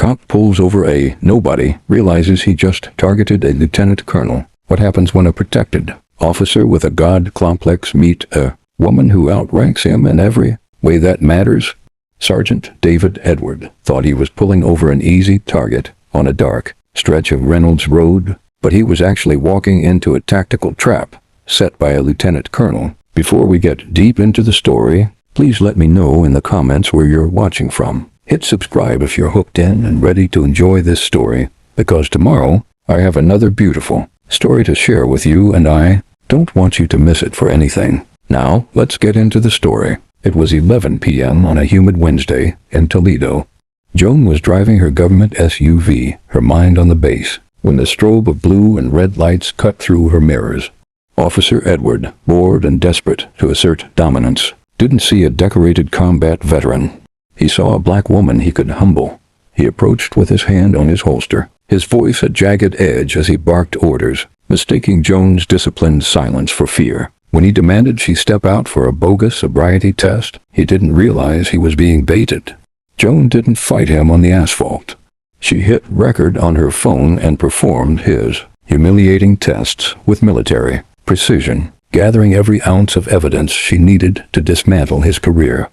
Cop pulls over a nobody, realizes he just targeted a lieutenant colonel. What happens when a protected officer with a god complex meet a woman who outranks him in every way that matters? Sergeant David Edward thought he was pulling over an easy target on a dark stretch of Reynolds Road, but he was actually walking into a tactical trap set by a lieutenant colonel. Before we get deep into the story, please let me know in the comments where you're watching from. Hit subscribe if you're hooked in and ready to enjoy this story, because tomorrow I have another beautiful story to share with you, and I don't want you to miss it for anything. Now, let's get into the story. It was 11 p.m. on a humid Wednesday in Toledo. Joan was driving her government SUV, her mind on the base, when the strobe of blue and red lights cut through her mirrors. Officer Edward, bored and desperate to assert dominance, didn't see a decorated combat veteran. He saw a black woman he could humble. He approached with his hand on his holster, his voice a jagged edge as he barked orders, mistaking Joan's disciplined silence for fear. When he demanded she step out for a bogus sobriety test, he didn't realize he was being baited. Joan didn't fight him on the asphalt. She hit record on her phone and performed his humiliating tests with military precision, gathering every ounce of evidence she needed to dismantle his career.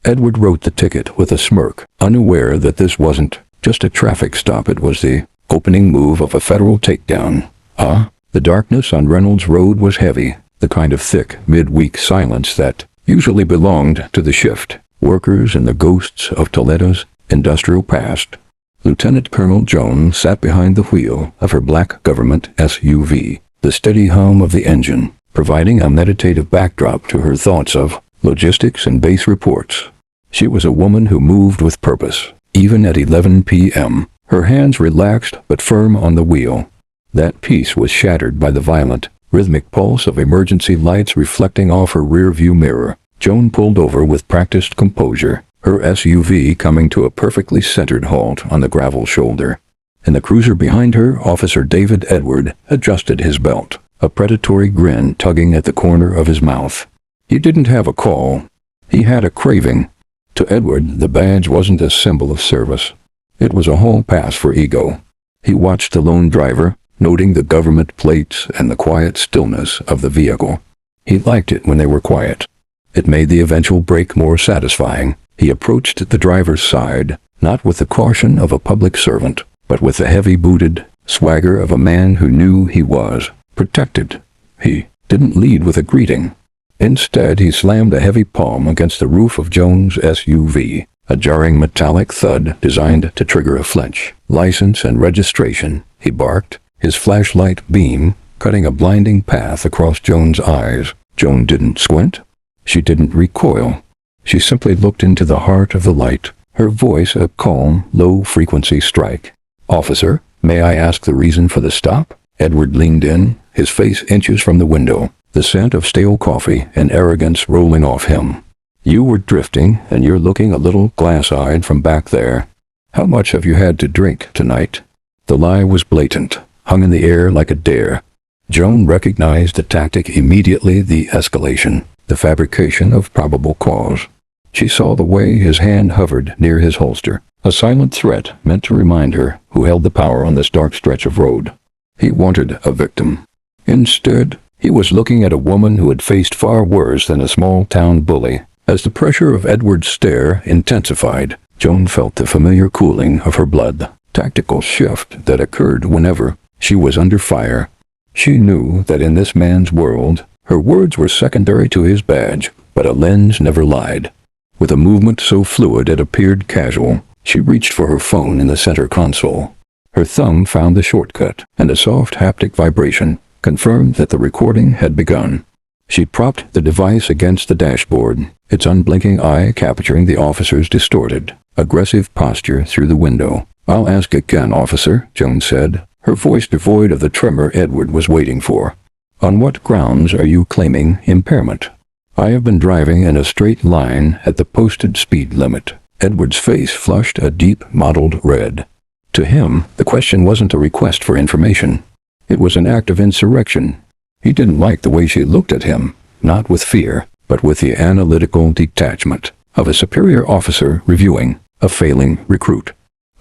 Edward wrote the ticket with a smirk, unaware that this wasn't just a traffic stop, it was the opening move of a federal takedown. The darkness on Reynolds Road was heavy, the kind of thick, mid-week silence that usually belonged to the shift workers and the ghosts of Toledo's industrial past. Lieutenant Colonel Joan sat behind the wheel of her black government SUV, the steady hum of the engine providing a meditative backdrop to her thoughts of logistics and base reports. She was a woman who moved with purpose, even at 11 p.m., her hands relaxed but firm on the wheel. That peace was shattered by the violent, rhythmic pulse of emergency lights reflecting off her rear-view mirror. Joan pulled over with practiced composure, her SUV coming to a perfectly centered halt on the gravel shoulder. In the cruiser behind her, Officer David Edward adjusted his belt, a predatory grin tugging at the corner of his mouth. He didn't have a call. He had a craving. To Edward, the badge wasn't a symbol of service. It was a hall pass for ego. He watched the lone driver, noting the government plates and the quiet stillness of the vehicle. He liked it when they were quiet. It made the eventual break more satisfying. He approached the driver's side, not with the caution of a public servant, but with the heavy-booted swagger of a man who knew he was protected. He didn't lead with a greeting. Instead, he slammed a heavy palm against the roof of Joan's SUV, a jarring metallic thud designed to trigger a flinch. "License and registration," he barked, his flashlight beam cutting a blinding path across Joan's eyes. Joan didn't squint. She didn't recoil. She simply looked into the heart of the light, her voice a calm, low-frequency strike. "Officer, may I ask the reason for the stop?" Edward leaned in, his face inches from the window, the scent of stale coffee and arrogance rolling off him. "You were drifting, and you're looking a little glass-eyed from back there. How much have you had to drink tonight?" The lie was blatant, hung in the air like a dare. Joan recognized the tactic immediately, the escalation, the fabrication of probable cause. She saw the way his hand hovered near his holster, a silent threat meant to remind her who held the power on this dark stretch of road. He wanted a victim. Instead, he was looking at a woman who had faced far worse than a small-town bully. As the pressure of Edward's stare intensified, Joan felt the familiar cooling of her blood, tactical shift that occurred whenever she was under fire. She knew that in this man's world, her words were secondary to his badge, but a lens never lied. With a movement so fluid it appeared casual, she reached for her phone in the center console. Her thumb found the shortcut, and a soft haptic vibration confirmed that the recording had begun. She propped the device against the dashboard, its unblinking eye capturing the officer's distorted, aggressive posture through the window. "I'll ask again, officer," Joan said, her voice devoid of the tremor Edward was waiting for. "On what grounds are you claiming impairment?" "I have been driving in a straight line at the posted speed limit." Edward's face flushed a deep, mottled red. To him, the question wasn't a request for information. It was an act of insurrection. He didn't like the way she looked at him, not with fear, but with the analytical detachment of a superior officer reviewing a failing recruit.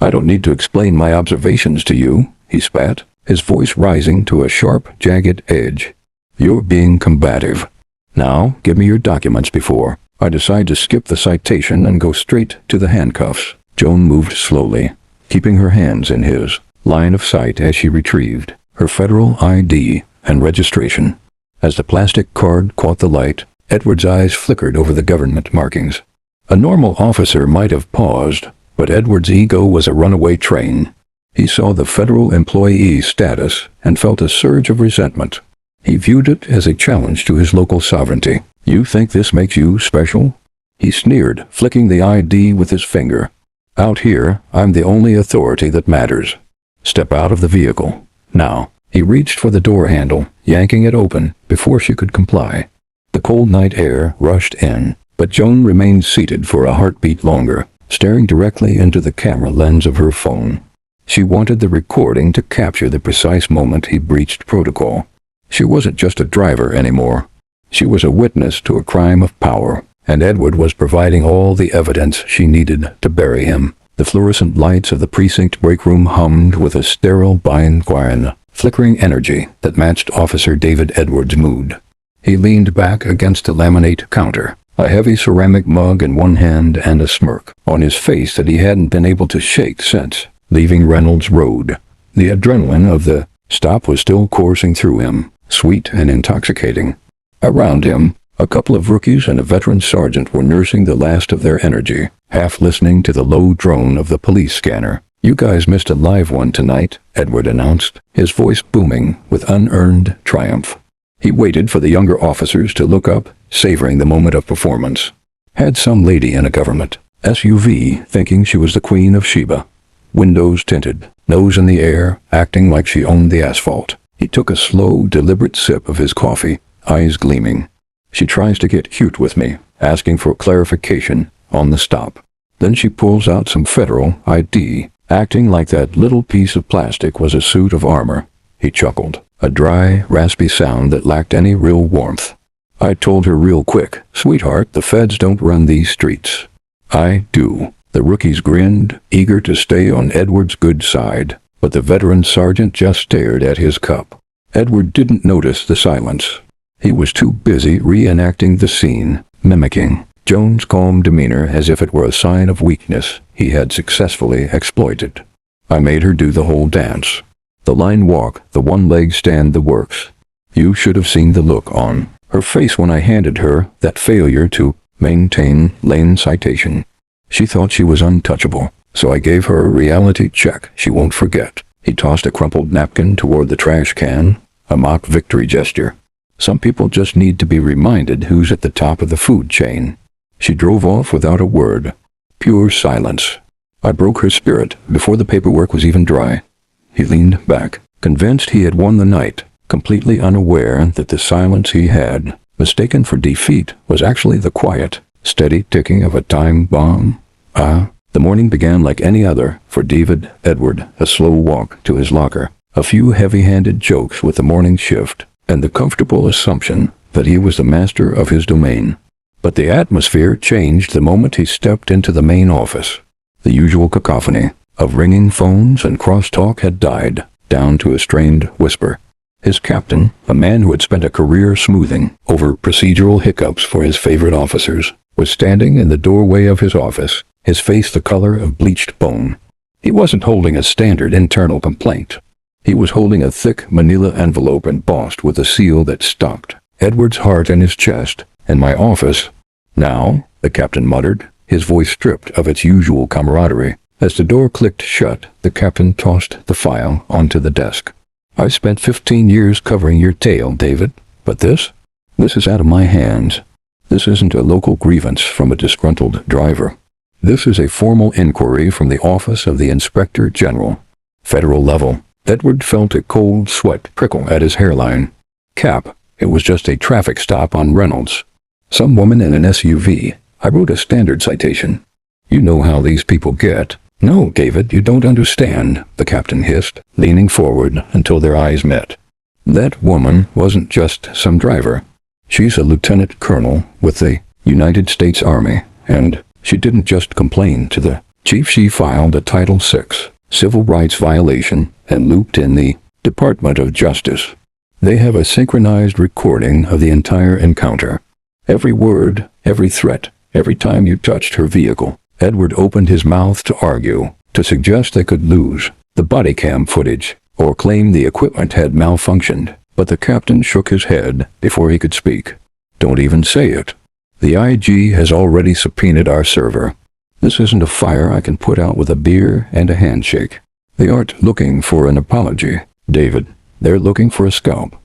I don't need to explain my observations to you, he spat, his voice rising to a sharp, jagged edge. You're being combative. Now, give me your documents before I decide to skip the citation and go straight to the handcuffs. Joan moved slowly, keeping her hands in his line of sight as she retrieved her federal ID and registration. As the plastic card caught the light, Edward's eyes flickered over the government markings. A normal officer might have paused, but Edward's ego was a runaway train. He saw the federal employee status and felt a surge of resentment. He viewed it as a challenge to his local sovereignty. You think this makes you special? He sneered, flicking the ID with his finger. Out here, I'm the only authority that matters. Step out of the vehicle. Now. He reached for the door handle, yanking it open before she could comply. The cold night air rushed in, but Joan remained seated for a heartbeat longer, staring directly into the camera lens of her phone. She wanted the recording to capture the precise moment he breached protocol. She wasn't just a driver anymore. She was a witness to a crime of power, and Edward was providing all the evidence she needed to bury him. The fluorescent lights of the precinct break room hummed with a sterile bind-guiron, flickering energy that matched Officer David Edwards' mood. He leaned back against the laminate counter, a heavy ceramic mug in one hand and a smirk on his face that he hadn't been able to shake since leaving Reynolds Road. The adrenaline of the stop was still coursing through him, sweet and intoxicating. Around him, a couple of rookies and a veteran sergeant were nursing the last of their energy, half listening to the low drone of the police scanner. You guys missed a live one tonight, Edward announced, his voice booming with unearned triumph. He waited for the younger officers to look up, savoring the moment of performance. Had some lady in a government SUV thinking she was the Queen of Sheba. Windows tinted, nose in the air, acting like she owned the asphalt. He took a slow, deliberate sip of his coffee, eyes gleaming. She tries to get cute with me, asking for clarification on the stop. Then she pulls out some federal ID, acting like that little piece of plastic was a suit of armor. He chuckled, a dry, raspy sound that lacked any real warmth. I told her real quick, sweetheart, the feds don't run these streets. I do. The rookies grinned, eager to stay on Edward's good side, but the veteran sergeant just stared at his cup. Edward didn't notice the silence. He was too busy reenacting the scene, mimicking Joan's calm demeanor as if it were a sign of weakness he had successfully exploited. I made her do the whole dance. The line walk, the one-leg stand, the works. You should have seen the look on her face when I handed her that failure to maintain lane citation. She thought she was untouchable, so I gave her a reality check she won't forget. He tossed a crumpled napkin toward the trash can, a mock victory gesture. Some people just need to be reminded who's at the top of the food chain. She drove off without a word. Pure silence. I broke her spirit before the paperwork was even dry. He leaned back, convinced he had won the night, completely unaware that the silence he had mistaken for defeat was actually the quiet, steady ticking of a time bomb. The morning began like any other for David Edward, a slow walk to his locker, a few heavy-handed jokes with the morning shift, and the comfortable assumption that he was the master of his domain. But the atmosphere changed the moment he stepped into the main office. The usual cacophony of ringing phones and crosstalk had died down to a strained whisper. His captain, a man who had spent a career smoothing over procedural hiccups for his favorite officers, was standing in the doorway of his office, his face the color of bleached bone. He wasn't holding a standard internal complaint. He was holding a thick manila envelope embossed with a seal that stopped Edward's heart in his chest. In my office. Now, the captain muttered, his voice stripped of its usual camaraderie. As the door clicked shut, the captain tossed the file onto the desk. I spent 15 years covering your tail, David, but this is out of my hands. This isn't a local grievance from a disgruntled driver. This is a formal inquiry from the Office of the Inspector General. Federal level. Edward felt a cold sweat prickle at his hairline. Cap, it was just a traffic stop on Reynolds. Some woman in an SUV. I wrote a standard citation. You know how these people get. No, David, you don't understand, the captain hissed, leaning forward until their eyes met. That woman wasn't just some driver. She's a lieutenant colonel with the United States Army, and she didn't just complain to the Chief, she filed a Title VI civil rights violation and looped in the Department of Justice. They have a synchronized recording of the entire encounter. Every word, every threat, every time you touched her vehicle. Edward opened his mouth to argue, to suggest they could lose the body cam footage, or claim the equipment had malfunctioned, but the captain shook his head before he could speak. Don't even say it. The IG has already subpoenaed our server. This isn't a fire I can put out with a beer and a handshake. They aren't looking for an apology, David. They're looking for a scalp.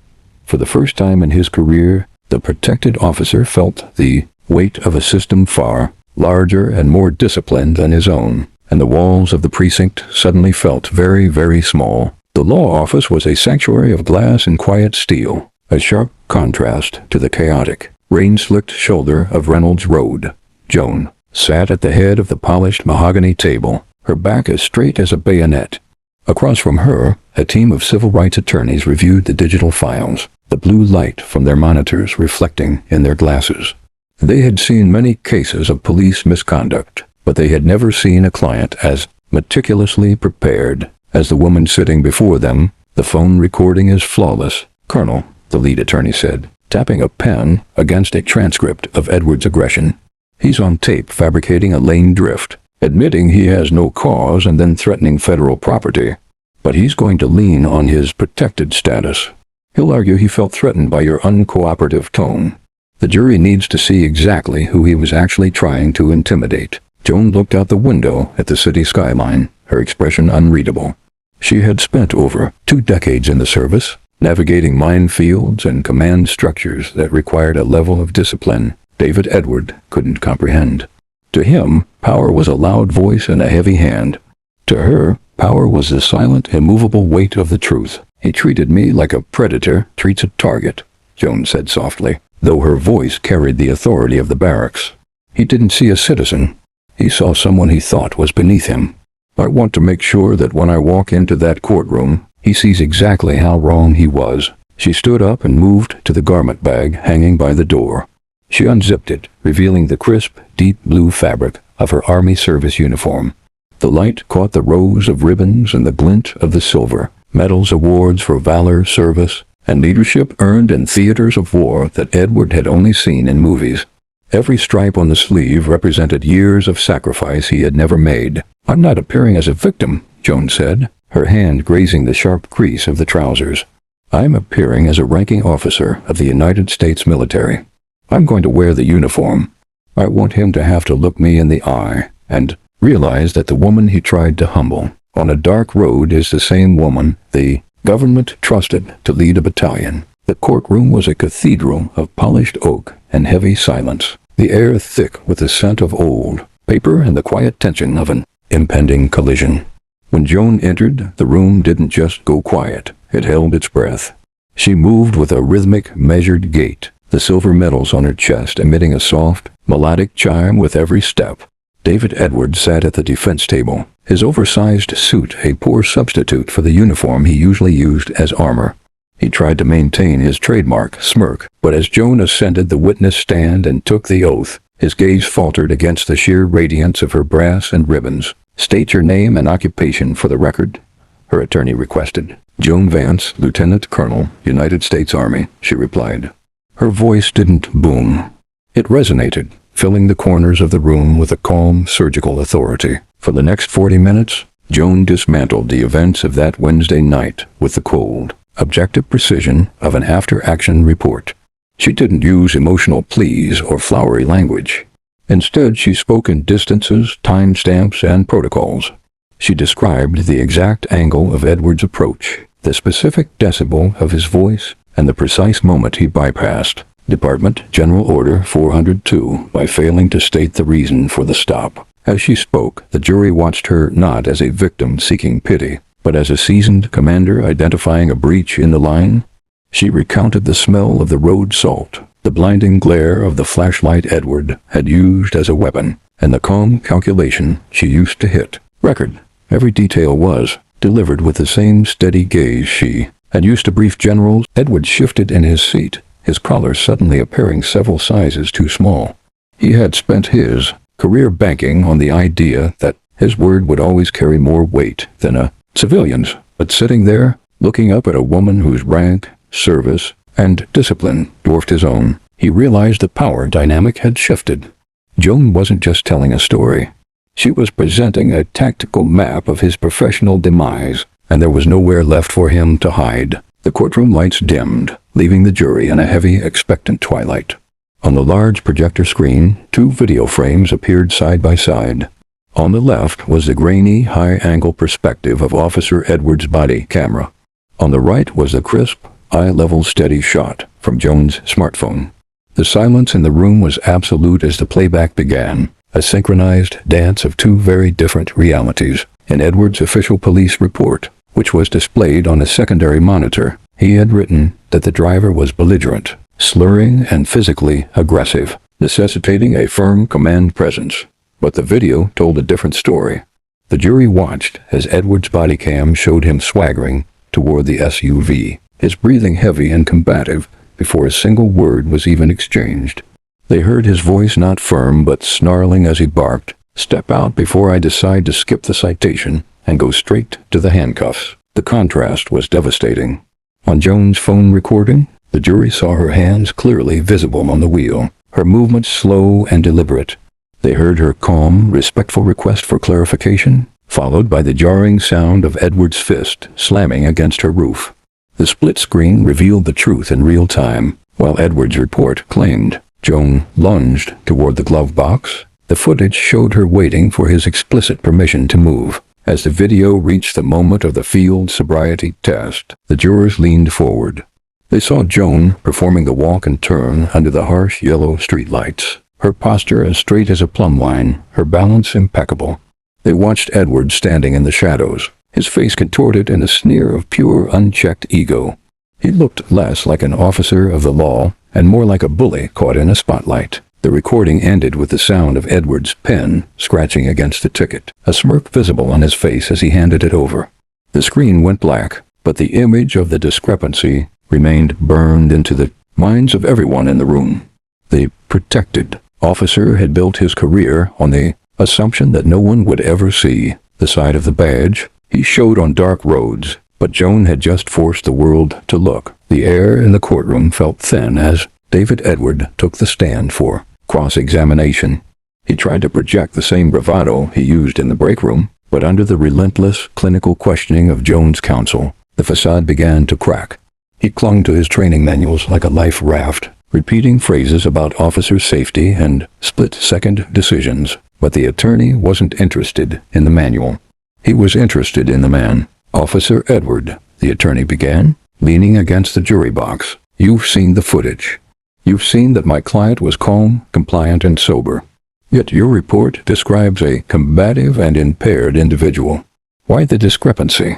For the first time in his career, the protected officer felt the weight of a system far larger and more disciplined than his own, and the walls of the precinct suddenly felt very, very small. The law office was a sanctuary of glass and quiet steel, a sharp contrast to the chaotic, rain-slicked shoulder of Reynolds Road. Joan sat at the head of the polished mahogany table, her back as straight as a bayonet. Across from her, a team of civil rights attorneys reviewed the digital files, the blue light from their monitors reflecting in their glasses. They had seen many cases of police misconduct, but they had never seen a client as meticulously prepared as the woman sitting before them. The phone recording is flawless, Colonel, the lead attorney said, tapping a pen against a transcript of Edward's aggression. He's on tape fabricating a lane drift, admitting he has no cause and then threatening federal property. But he's going to lean on his protected status. He'll argue he felt threatened by your uncooperative tone. The jury needs to see exactly who he was actually trying to intimidate. Joan looked out the window at the city skyline, her expression unreadable. She had spent over 2 decades in the service, navigating minefields and command structures that required a level of discipline David Edward couldn't comprehend. To him, power was a loud voice and a heavy hand. To her, power was the silent, immovable weight of the truth. He treated me like a predator treats a target, Joan said softly, though her voice carried the authority of the barracks. He didn't see a citizen. He saw someone he thought was beneath him. I want to make sure that when I walk into that courtroom, he sees exactly how wrong he was. She stood up and moved to the garment bag hanging by the door. She unzipped it, revealing the crisp, deep blue fabric of her Army service uniform. The light caught the rows of ribbons and the glint of the silver, medals, awards for valor, service, and leadership earned in theaters of war that Edward had only seen in movies. Every stripe on the sleeve represented years of sacrifice he had never made. I'm not appearing as a victim, Joan said, her hand grazing the sharp crease of the trousers. I'm appearing as a ranking officer of the United States military. I'm going to wear the uniform. I want him to have to look me in the eye and realize that the woman he tried to humble on a dark road is the same woman the government trusted to lead a battalion. The courtroom was a cathedral of polished oak and heavy silence, the air thick with the scent of old paper and the quiet tension of an impending collision. When Joan entered, the room didn't just go quiet, it held its breath. She moved with a rhythmic, measured gait, the silver medals on her chest emitting a soft, melodic chime with every step. David Edward sat at the defense table, his oversized suit a poor substitute for the uniform he usually used as armor. He tried to maintain his trademark smirk, but as Joan ascended the witness stand and took the oath, his gaze faltered against the sheer radiance of her brass and ribbons. State your name and occupation for the record, her attorney requested. Joan Vance, Lieutenant Colonel, United States Army, she replied. Her voice didn't boom. It resonated, filling the corners of the room with a calm, surgical authority. For the next 40 minutes, Joan dismantled the events of that Wednesday night with the cold, objective precision of an after-action report. She didn't use emotional pleas or flowery language. Instead, she spoke in distances, timestamps, and protocols. She described the exact angle of Edward's approach, the specific decibel of his voice, and the precise moment he bypassed Department General Order 402 by failing to state the reason for the stop. As she spoke, the jury watched her not as a victim seeking pity, but as a seasoned commander identifying a breach in the line. She recounted the smell of the road salt, the blinding glare of the flashlight Edward had used as a weapon, and the calm calculation she used to hit record. Every detail was delivered with the same steady gaze she had used to brief generals. Edward shifted in his seat, his collar suddenly appearing several sizes too small. He had spent his career banking on the idea that His word would always carry more weight than a civilian's. But sitting there, looking up at a woman whose rank, service, and discipline dwarfed his own, he realized the power dynamic had shifted. Joan wasn't just telling a story. She was presenting a tactical map of his professional demise, and there was nowhere left for him to hide. The courtroom lights dimmed, leaving the jury in a heavy, expectant twilight. On the large projector screen, 2 video frames appeared side by side. On the left was the grainy, high-angle perspective of Officer Edwards' body camera. On the right was the crisp, eye-level steady shot from Joan's smartphone. The silence in the room was absolute as the playback began, a synchronized dance of 2 very different realities. In Edwards' official police report, which was displayed on a secondary monitor, he had written that the driver was belligerent, slurring and physically aggressive, necessitating a firm command presence. But the video told a different story. The jury watched as Edwards' body cam showed him swaggering toward the SUV, his breathing heavy and combative before a single word was even exchanged. They heard his voice not firm but snarling as he barked, "Step out before I decide to skip the citation and go straight to the handcuffs." The contrast was devastating. On Joan's phone recording, the jury saw her hands clearly visible on the wheel, her movements slow and deliberate. They heard her calm, respectful request for clarification, followed by the jarring sound of Edward's fist slamming against her roof. The split screen revealed the truth in real time, while Edward's report claimed Joan lunged toward the glove box. The footage showed her waiting for his explicit permission to move. As the video reached the moment of the field sobriety test, the jurors leaned forward. They saw Joan performing the walk and turn under the harsh yellow streetlights, her posture as straight as a plumb line, her balance impeccable. They watched Edward standing in the shadows, his face contorted in a sneer of pure, unchecked ego. He looked less like an officer of the law and more like a bully caught in a spotlight. The recording ended with the sound of Edward's pen scratching against the ticket, a smirk visible on his face as he handed it over. The screen went black, but the image of the discrepancy remained burned into the minds of everyone in the room. The protected officer had built his career on the assumption that no one would ever see the side of the badge he showed on dark roads, but Joan had just forced the world to look. The air in the courtroom felt thin as David Edward took the stand for cross-examination. He tried to project the same bravado he used in the break room, but under the relentless clinical questioning of Joan's counsel, the facade began to crack. He clung to his training manuals like a life raft, repeating phrases about officer safety and split-second decisions, but the attorney wasn't interested in the manual. He was interested in the man. "Officer Edward," the attorney began, leaning against the jury box, "you've seen the footage. You've seen that my client was calm, compliant, and sober. Yet your report describes a combative and impaired individual. Why the discrepancy?"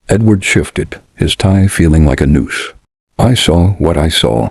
Edward shifted, his tie feeling like a noose. "I saw what I saw.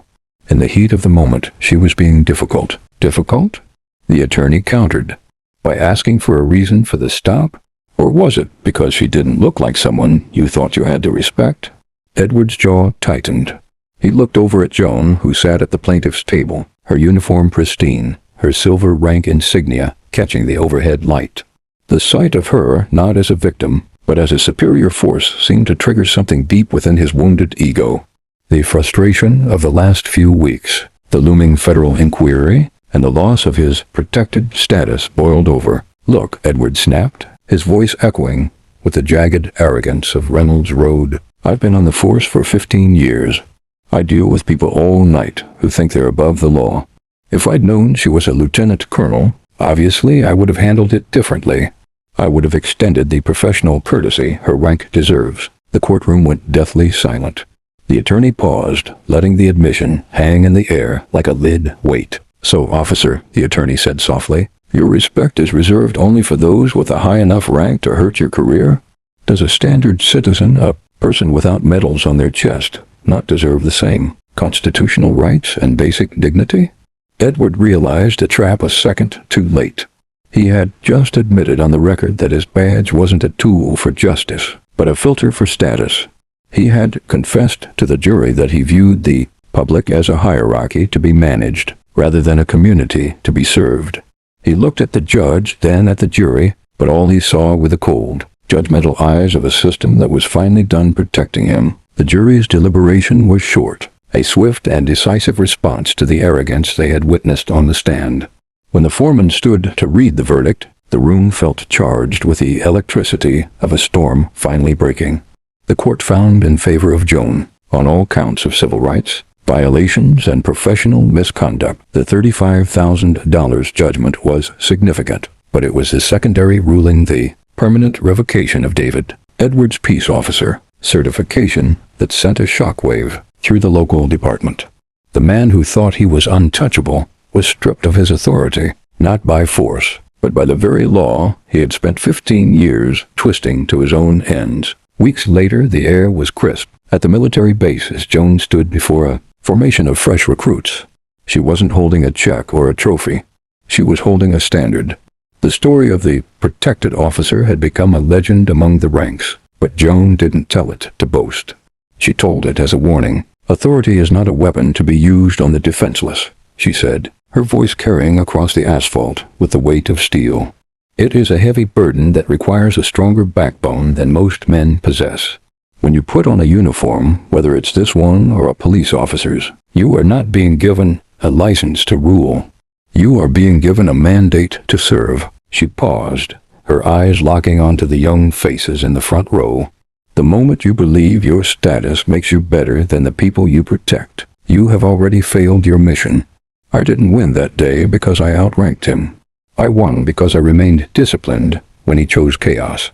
In the heat of the moment, she was being difficult." "Difficult?" the attorney countered. "By asking for a reason for the stop? Or was it because she didn't look like someone you thought you had to respect?" Edward's jaw tightened. He looked over at Joan, who sat at the plaintiff's table, her uniform pristine, her silver rank insignia catching the overhead light. The sight of her, not as a victim, but as a superior force, seemed to trigger something deep within his wounded ego. The frustration of the last few weeks, the looming federal inquiry, and the loss of his protected status boiled over. "Look," Edward snapped, his voice echoing with the jagged arrogance of Reynolds Road. "I've been on the force for 15 years. I deal with people all night who think they're above the law. If I'd known she was a lieutenant colonel, obviously I would have handled it differently. I would have extended the professional courtesy her rank deserves." The courtroom went deathly silent. The attorney paused, letting the admission hang in the air like a lead weight. "So, officer," the attorney said softly, "your respect is reserved only for those with a high enough rank to hurt your career? Does a standard citizen, a person without medals on their chest, not deserve the same constitutional rights and basic dignity?" Edward realized the trap a second too late. He had just admitted on the record that his badge wasn't a tool for justice, but a filter for status. He had confessed to the jury that he viewed the public as a hierarchy to be managed, rather than a community to be served. He looked at the judge, then at the jury, but all he saw were the cold, judgmental eyes of a system that was finally done protecting him. The jury's deliberation was short, a swift and decisive response to the arrogance they had witnessed on the stand. When the foreman stood to read the verdict, the room felt charged with the electricity of a storm finally breaking. The court found in favor of Joan on all counts of civil rights violations and professional misconduct. The $35,000 judgment was significant, but it was the secondary ruling, the permanent revocation of David Edwards' peace officer certification, that sent a shockwave through the local department. The man who thought he was untouchable was stripped of his authority, not by force, but by the very law he had spent 15 years twisting to his own ends. Weeks later, the air was crisp at the military base as Joan stood before a formation of fresh recruits. She wasn't holding a check or a trophy. She was holding a standard. The story of the protected officer had become a legend among the ranks, but Joan didn't tell it to boast. She told it as a warning. Authority is not a weapon to be used on the defenseless, she said, her voice carrying across the asphalt with the weight of steel. It is a heavy burden that requires a stronger backbone than most men possess. When you put on a uniform, whether it's this one or a police officer's, you are not being given a license to rule. You are being given a mandate to serve. She paused, her eyes locking onto the young faces in the front row. The moment you believe your status makes you better than the people you protect, you have already failed your mission. I didn't win that day because I outranked him. I won because I remained disciplined when he chose chaos.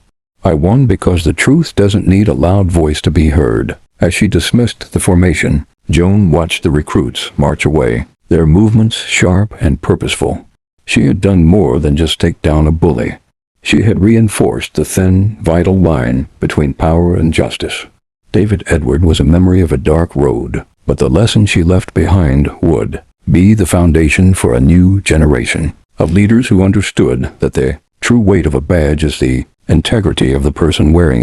I won because the truth doesn't need a loud voice to be heard. As she dismissed the formation, Joan watched the recruits march away, their movements sharp and purposeful. She had done more than just take down a bully. She had reinforced the thin, vital line between power and justice. David Edward was a memory of a dark road, but the lesson she left behind would be the foundation for a new generation of leaders who understood that the true weight of a badge is the integrity of the person wearing it.